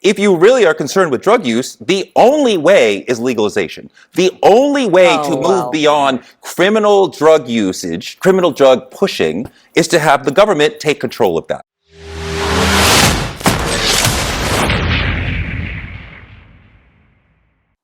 If you really are concerned with drug use, the only way is legalization. The only way to move beyond criminal drug usage, criminal drug pushing, is to have the government take control of that.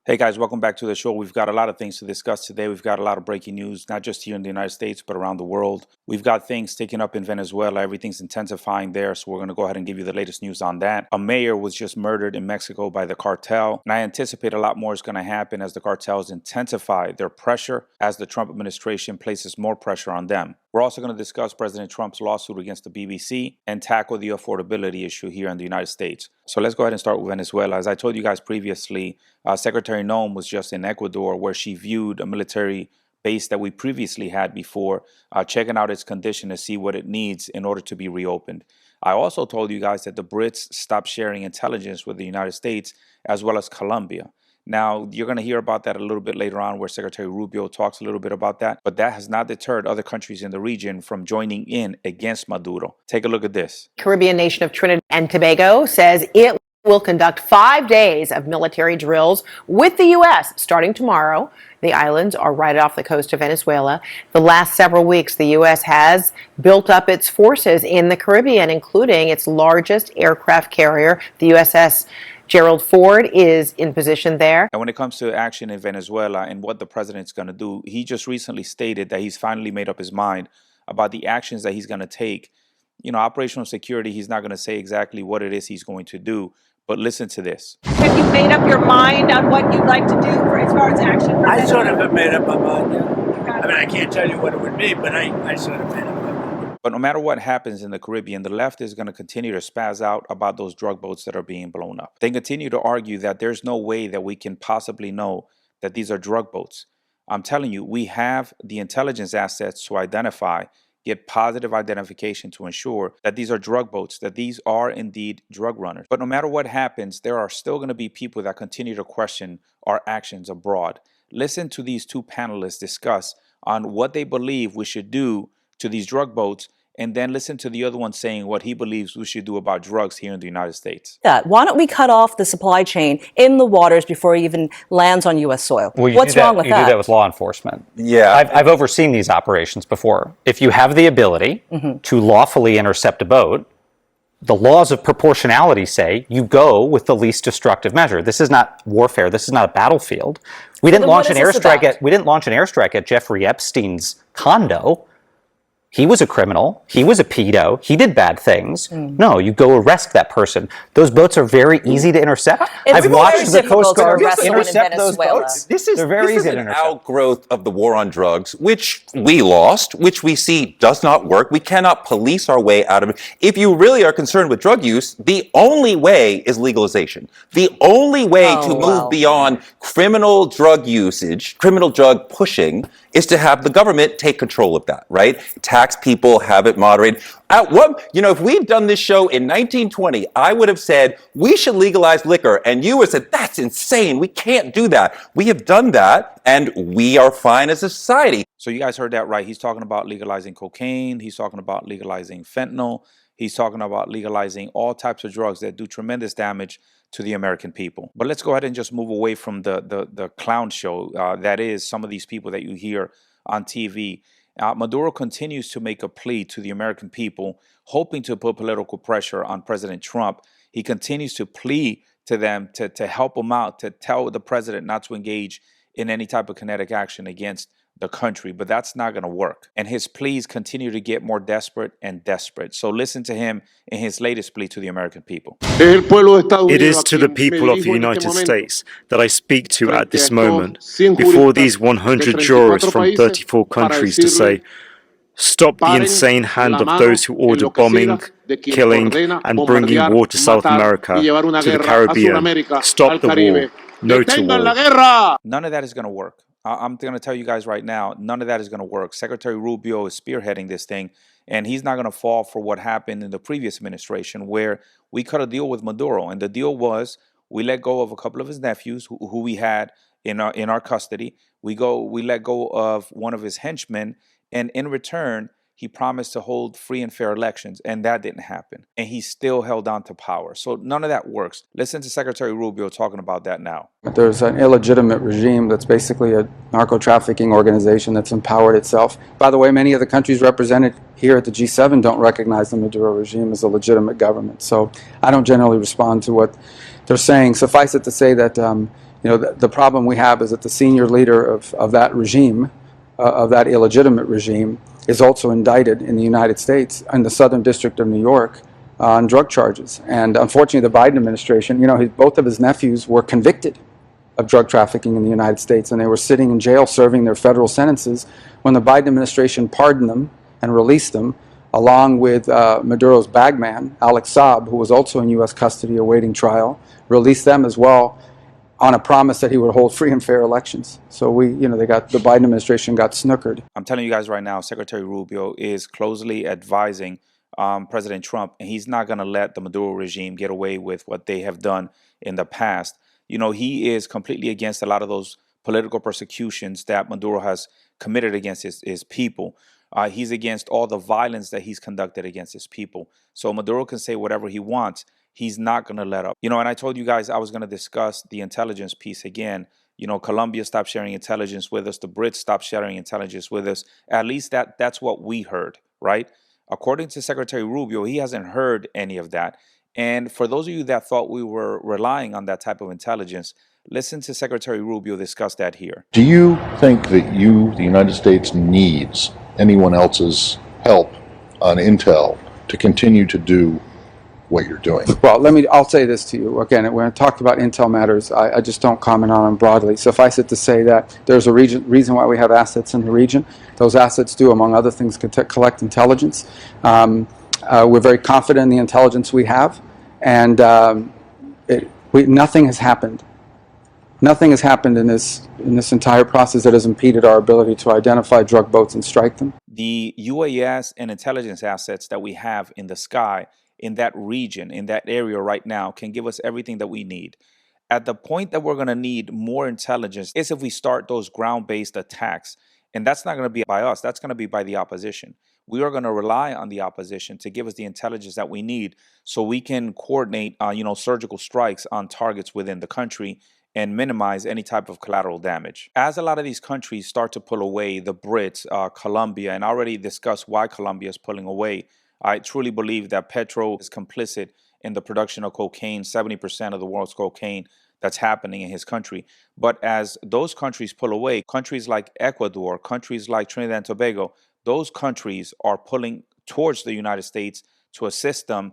Hey guys, welcome back to the show. We've got a lot of things to discuss today. We've got a lot of breaking news, not just here in the United States, but around the world. We've got things taking up in Venezuela. Everything's intensifying there, so we're going to go ahead and give you the latest news on that. A mayor was just murdered in Mexico by the cartel, and I anticipate a lot more is going to happen as the cartels intensify their pressure as the Trump administration places more pressure on them. We're also going to discuss President Trump's lawsuit against the BBC and tackle the affordability issue here in the United States. So let's go ahead and start with Venezuela. As I told you guys previously, Secretary Noem was just in Ecuador, where she viewed a military base that we previously had before, checking out its condition to see what it needs in order to be reopened. I also told you guys that the Brits stopped sharing intelligence with the United States as well as Colombia. Now, you're going to hear about that a little bit later on, where Secretary Rubio talks a little bit about that. But that has not deterred other countries in the region from joining in against Maduro. Take a look at this. Caribbean nation of Trinidad and Tobago says it will conduct 5 days of military drills with the U.S. starting tomorrow. The islands are right off the coast of Venezuela. The last several weeks, the U.S. has built up its forces in the Caribbean, including its largest aircraft carrier, the USS Gerald Ford, is in position there. And when it comes to action in Venezuela and what the president's going to do, he just recently stated that he's finally made up his mind about the actions that he's going to take. You know, operational security, he's not going to say exactly what it is he's going to do, but listen to this. Have you made up your mind on what you'd like to do as far as action? I sort of have made up my mind, yeah. I mean, I can't tell you what it would be, but I sort of made up my mind. But no matter what happens in the Caribbean, the left is going to continue to spaz out about those drug boats that are being blown up. They continue to argue that there's no way that we can possibly know that these are drug boats. I'm telling you, we have the intelligence assets to identify, get positive identification to ensure that these are drug boats, that these are indeed drug runners. But no matter what happens, there are still going to be people that continue to question our actions abroad. Listen to these two panelists discuss on what they believe we should do to these drug boats, and then listen to the other one saying what he believes we should do about drugs here in the United States. Why don't we cut off the supply chain in the waters before it even lands on U.S. soil? Well, What's wrong with that? You do that with law enforcement. Yeah. I've overseen these operations before. If you have the ability to lawfully intercept a boat, the laws of proportionality say you go with the least destructive measure. This is not warfare. This is not a battlefield. We didn't launch an airstrike at Jeffrey Epstein's condo. He was a criminal. He was a pedo. He did bad things. No, you go arrest that person. Those boats are very easy to intercept. I've watched the Coast Guard intercept those boats. This is an outgrowth of the war on drugs, which we lost, which we see does not work. We cannot police our way out of it. If you really are concerned with drug use, the only way is legalization. The only way to move beyond criminal drug usage, criminal drug pushing, is to have the government take control of that, right? Tax people, have it moderated. If we'd done this show in 1920, I would have said, we should legalize liquor. And you would have said, that's insane. We can't do that. We have done that, and we are fine as a society. So you guys heard that right. He's talking about legalizing cocaine. He's talking about legalizing fentanyl. He's talking about legalizing all types of drugs that do tremendous damage to the American people. But let's go ahead and just move away from the clown show that is some of these people that you hear on TV. Maduro continues to make a plea to the American people, hoping to put political pressure on President Trump. He continues to plead to them to help him out, to tell the president not to engage in any type of kinetic action against the country, but that's not going to work. And his pleas continue to get more desperate and desperate. So listen to him in his latest plea to the American people. It is to the people of the United States that I speak to at this moment, before these 100 jurors from 34 countries, to say, stop the insane hand of those who order bombing, killing, and bringing war to South America, to the Caribbean. Stop the war. No to war. None of that is going to work. I'm going to tell you guys right now, none of that is going to work. Secretary Rubio is spearheading this thing, and he's not going to fall for what happened in the previous administration, where we cut a deal with Maduro. And the deal was we let go of a couple of his nephews who we had in our custody. We let go of one of his henchmen, and in return, he promised to hold free and fair elections, and that didn't happen. And he still held on to power. So none of that works. Listen to Secretary Rubio talking about that now. There's an illegitimate regime that's basically a narco-trafficking organization that's empowered itself. By the way, many of the countries represented here at the G7 don't recognize the Maduro regime as a legitimate government. So I don't generally respond to what they're saying. Suffice it to say that the problem we have is that the senior leader of that regime, of that illegitimate regime, is also indicted in the United States in the Southern District of New York on drug charges. And unfortunately, the Biden administration, both of his nephews were convicted of drug trafficking in the United States, and they were sitting in jail serving their federal sentences when the Biden administration pardoned them and released them, along with Maduro's bagman, Alex Saab, who was also in U.S. custody awaiting trial, released them as well on a promise that he would hold free and fair elections. So the Biden administration got snookered. I'm telling you guys right now, Secretary Rubio is closely advising President Trump, and he's not going to let the Maduro regime get away with what they have done in the past. He is completely against a lot of those political persecutions that Maduro has committed against his people. He's against all the violence that he's conducted against his people. So Maduro can say whatever he wants. He's not going to let up. And I told you guys I was going to discuss the intelligence piece again. Colombia stopped sharing intelligence with us. The Brits stopped sharing intelligence with us. At least that's what we heard, right? According to Secretary Rubio, he hasn't heard any of that. And for those of you that thought we were relying on that type of intelligence, listen to Secretary Rubio discuss that here. Do you think that the United States, needs anyone else's help on intel to continue to do what you're doing? Well, I'll say this to you. Again, when I talked about intel matters, I just don't comment on them broadly. Suffice it to say that there's a reason why we have assets in the region. Those assets do, among other things, collect intelligence. We're very confident in the intelligence we have, and nothing has happened. Nothing has happened in this entire process that has impeded our ability to identify drug boats and strike them. The UAS and intelligence assets that we have in the sky, in that region, in that area right now, can give us everything that we need. At the point that we're going to need more intelligence is if we start those ground-based attacks. And that's not going to be by us. That's going to be by the opposition. We are going to rely on the opposition to give us the intelligence that we need so we can coordinate, surgical strikes on targets within the country and minimize any type of collateral damage. As a lot of these countries start to pull away, the Brits, Colombia, and I already discussed why Colombia is pulling away, I truly believe that Petro is complicit in the production of cocaine, 70% of the world's cocaine that's happening in his country. But as those countries pull away, countries like Ecuador, countries like Trinidad and Tobago, those countries are pulling towards the United States to assist them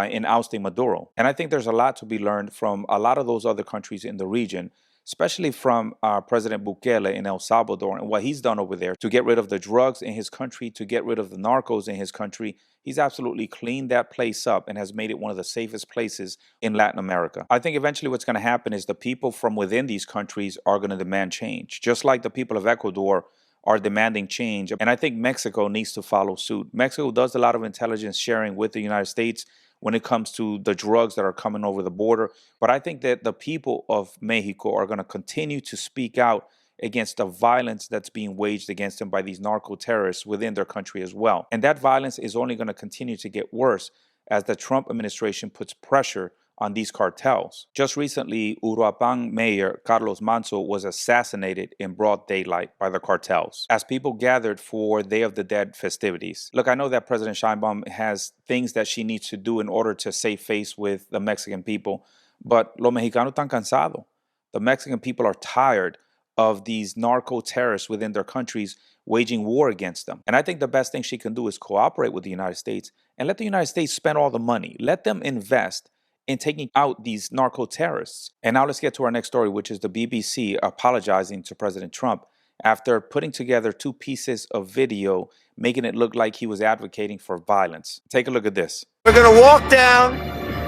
in ousting Maduro. And I think there's a lot to be learned from a lot of those other countries in the region, especially from President Bukele in El Salvador and what he's done over there to get rid of the drugs in his country, to get rid of the narcos in his country. He's absolutely cleaned that place up and has made it one of the safest places in Latin America. I think eventually what's going to happen is the people from within these countries are going to demand change, just like the people of Ecuador are demanding change. And I think Mexico needs to follow suit. Mexico does a lot of intelligence sharing with the United States when it comes to the drugs that are coming over the border. But I think that the people of Mexico are going to continue to speak out against the violence that's being waged against them by these narco terrorists within their country as well. And that violence is only going to continue to get worse as the Trump administration puts pressure on these cartels. Just recently, Uruapan Mayor Carlos Manzo was assassinated in broad daylight by the cartels as people gathered for Day of the Dead festivities. Look, I know that President Sheinbaum has things that she needs to do in order to save face with the Mexican people, but los mexicanos están cansados. The Mexican people are tired of these narco terrorists within their countries waging war against them. And I think the best thing she can do is cooperate with the United States and let the United States spend all the money. Let them invest in taking out these narco terrorists. And now let's get to our next story, which is the BBC apologizing to President Trump after putting together 2 pieces of video, making it look like he was advocating for violence. Take a look at this. We're going to walk down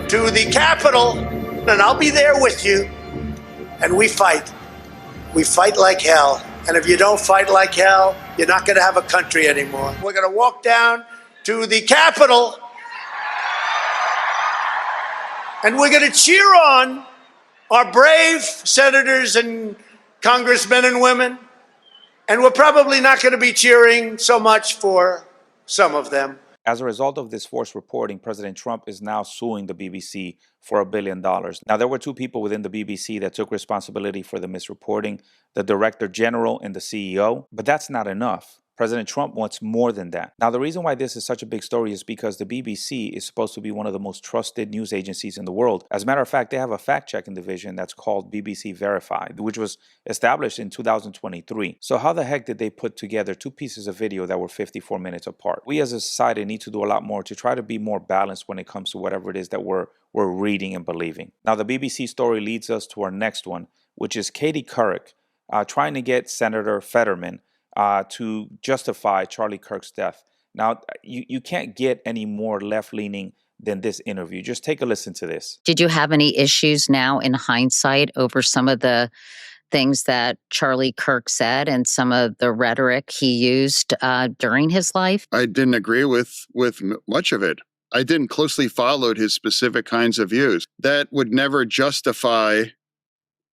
to the Capitol, and I'll be there with you, and we fight. We fight like hell. And if you don't fight like hell, you're not going to have a country anymore. We're going to walk down to the Capitol, and we're going to cheer on our brave senators and congressmen and women. And we're probably not going to be cheering so much for some of them. As a result of this forced reporting, President Trump is now suing the BBC for $1 billion. Now, there were two people within the BBC that took responsibility for the misreporting, the Director General and the CEO, but that's not enough. President Trump wants more than that. Now, the reason why this is such a big story is because the BBC is supposed to be one of the most trusted news agencies in the world. As a matter of fact, they have a fact-checking division that's called BBC Verified, which was established in 2023. So how the heck did they put together two pieces of video that were 54 minutes apart? We as a society need to do a lot more to try to be more balanced when it comes to whatever it is that we're reading and believing. Now, the BBC story leads us to our next one, which is Katie Couric trying to get Senator Fetterman to justify Charlie Kirk's death. Now, you can't get any more left-leaning than this interview. Just take a listen to this. Did you have any issues now in hindsight over some of the things that Charlie Kirk said and some of the rhetoric he used during his life? I didn't agree with much of it. I didn't closely follow his specific kinds of views. That would never justify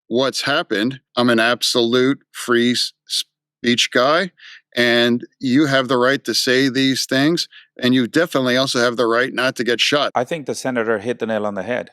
what's happened. I'm an absolute free speech guy, and you have the right to say these things, and you definitely also have the right not to get shot. I think the senator hit the nail on the head.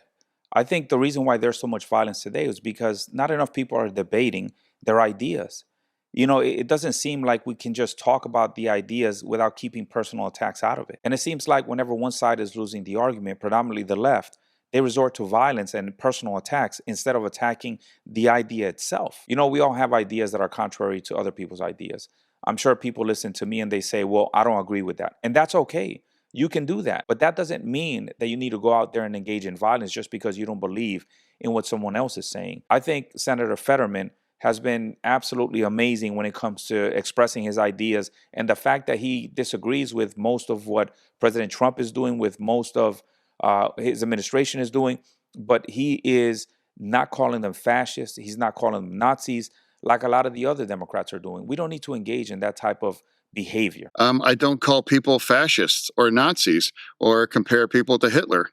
I think the reason why there's so much violence today is because not enough people are debating their ideas. You know, it doesn't seem like we can just talk about the ideas without keeping personal attacks out of it. And it seems like whenever one side is losing the argument, predominantly the left, they resort to violence and personal attacks instead of attacking the idea itself. You know, we all have ideas that are contrary to other people's ideas. I'm sure people listen to me and they say, well, I don't agree with that. And that's okay. You can do that. But that doesn't mean that you need to go out there and engage in violence just because you don't believe in what someone else is saying. I think Senator Fetterman has been absolutely amazing when it comes to expressing his ideas. And the fact that he disagrees with most of what President Trump is doing, with most of his administration is doing, but he is not calling them fascists. He's not calling them Nazis like a lot of the other Democrats are doing. We don't need to engage in that type of behavior. I don't call people fascists or Nazis or compare people to Hitler.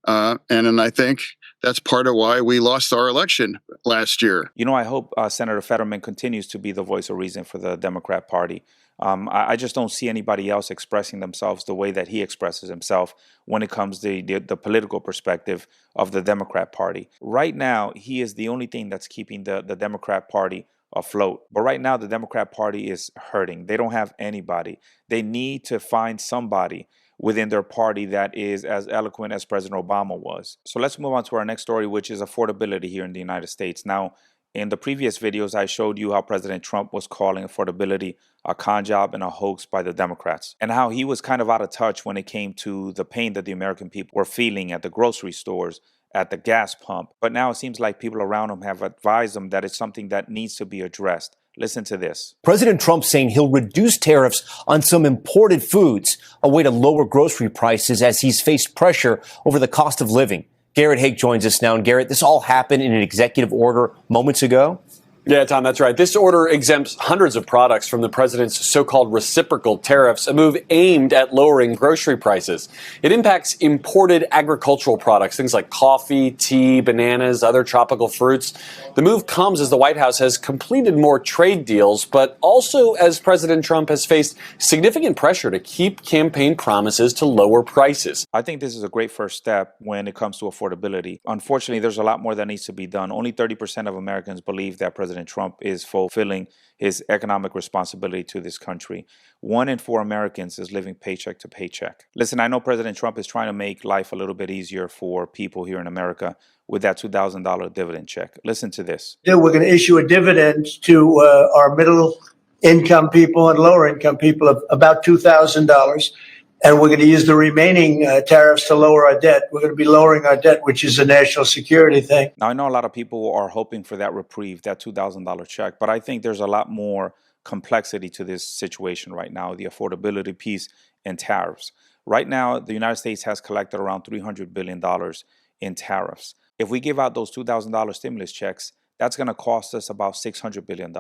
And I think that's part of why we lost our election last year. You know, I hope Senator Fetterman continues to be the voice of reason for the Democrat Party. I just don't see anybody else expressing themselves the way that he expresses himself when it comes to the political perspective of the Democrat Party. Right now, he is the only thing that's keeping the Democrat Party afloat. But right now, the Democrat Party is hurting. They don't have anybody. They need to find somebody within their party that is as eloquent as President Obama was. So let's move on to our next story, which is affordability here in the United States. Now, in the previous videos, I showed you how President Trump was calling affordability a con job and a hoax by the Democrats, and how he was kind of out of touch when it came to the pain that the American people were feeling at the grocery stores, at the gas pump. But now it seems like people around him have advised him that it's something that needs to be addressed. Listen to this. President Trump saying he'll reduce tariffs on some imported foods, a way to lower grocery prices as he's faced pressure over the cost of living. Garrett Haake joins us now. And Garrett, this all happened in an executive order moments ago? Yeah, Tom, that's right. This order exempts hundreds of products from the president's so-called reciprocal tariffs, a move aimed at lowering grocery prices. It impacts imported agricultural products, things like coffee, tea, bananas, other tropical fruits. The move comes as the White House has completed more trade deals, but also as President Trump has faced significant pressure to keep campaign promises to lower prices. I think this is a great first step when it comes to affordability. Unfortunately, there's a lot more that needs to be done. Only 30% of Americans believe that President Trump is fulfilling his economic responsibility to this country. 1 in 4 Americans is living paycheck to paycheck. Listen, I know President Trump is trying to make life a little bit easier for people here in America with that $2,000 dividend check. Listen to this. We're going to issue a dividend to our middle income people and lower income people of about $2,000. And we're going to use the remaining tariffs to lower our debt. We're going to be lowering our debt, which is a national security thing. Now, I know a lot of people are hoping for that reprieve, that $2,000 check, but I think there's a lot more complexity to this situation right now, the affordability piece and tariffs. Right now, the United States has collected around $300 billion in tariffs. If we give out those $2,000 stimulus checks, that's going to cost us about $600 billion.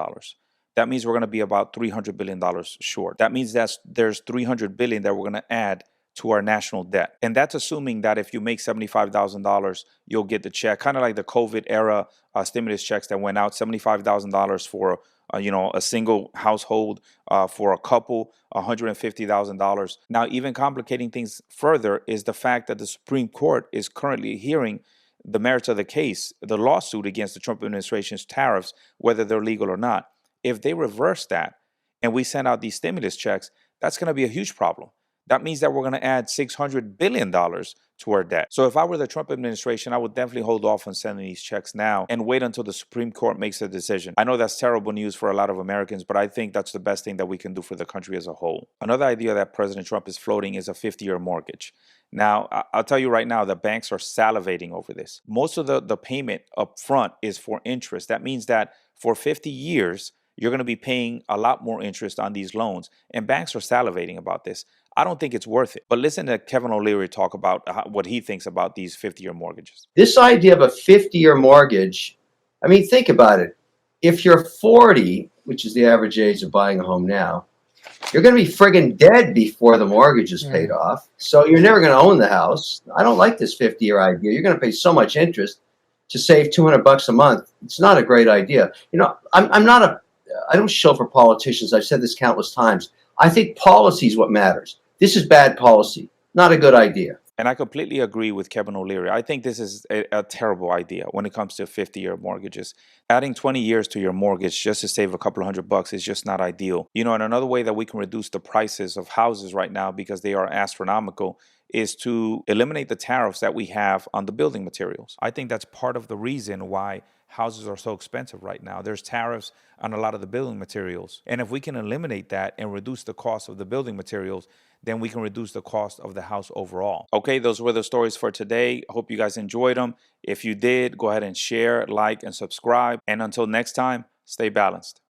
That means we're going to be about $300 billion short. That means that there's $300 billion that we're going to add to our national debt. And that's assuming that if you make $75,000, you'll get the check, kind of like the COVID era stimulus checks that went out, $75,000 for a single household, for a couple, $150,000. Now, even complicating things further is the fact that the Supreme Court is currently hearing the merits of the case, the lawsuit against the Trump administration's tariffs, whether they're legal or not. If they reverse that and we send out these stimulus checks, that's going to be a huge problem. That means that we're going to add $600 billion to our debt. So if I were the Trump administration, I would definitely hold off on sending these checks now and wait until the Supreme Court makes a decision. I know that's terrible news for a lot of Americans, but I think that's the best thing that we can do for the country as a whole. Another idea that President Trump is floating is a 50-year mortgage. Now, I'll tell you right now, the banks are salivating over this. Most of the payment up front is for interest. That means that for 50 years, you're going to be paying a lot more interest on these loans. And banks are salivating about this. I don't think it's worth it. But listen to Kevin O'Leary talk about what he thinks about these 50-year mortgages. This idea of a 50-year mortgage, I mean, think about it. If you're 40, which is the average age of buying a home now, you're going to be friggin' dead before the mortgage is paid off. So you're never going to own the house. I don't like this 50-year idea. You're going to pay so much interest to save $200 a month. It's not a great idea. I don't show for politicians. I've said this countless times. I think policy is what matters. This is bad policy. Not a good idea. And I completely agree with Kevin O'Leary. I think this is a terrible idea when it comes to 50-year mortgages. Adding 20 years to your mortgage just to save a couple of $100 is just not ideal. And another way that we can reduce the prices of houses right now, because they are astronomical, is to eliminate the tariffs that we have on the building materials. I think that's part of the reason why houses are so expensive right now. There's tariffs on a lot of the building materials. And if we can eliminate that and reduce the cost of the building materials, then we can reduce the cost of the house overall. Okay, those were the stories for today. I hope you guys enjoyed them. If you did, go ahead and share, like, and subscribe. And until next time, stay balanced.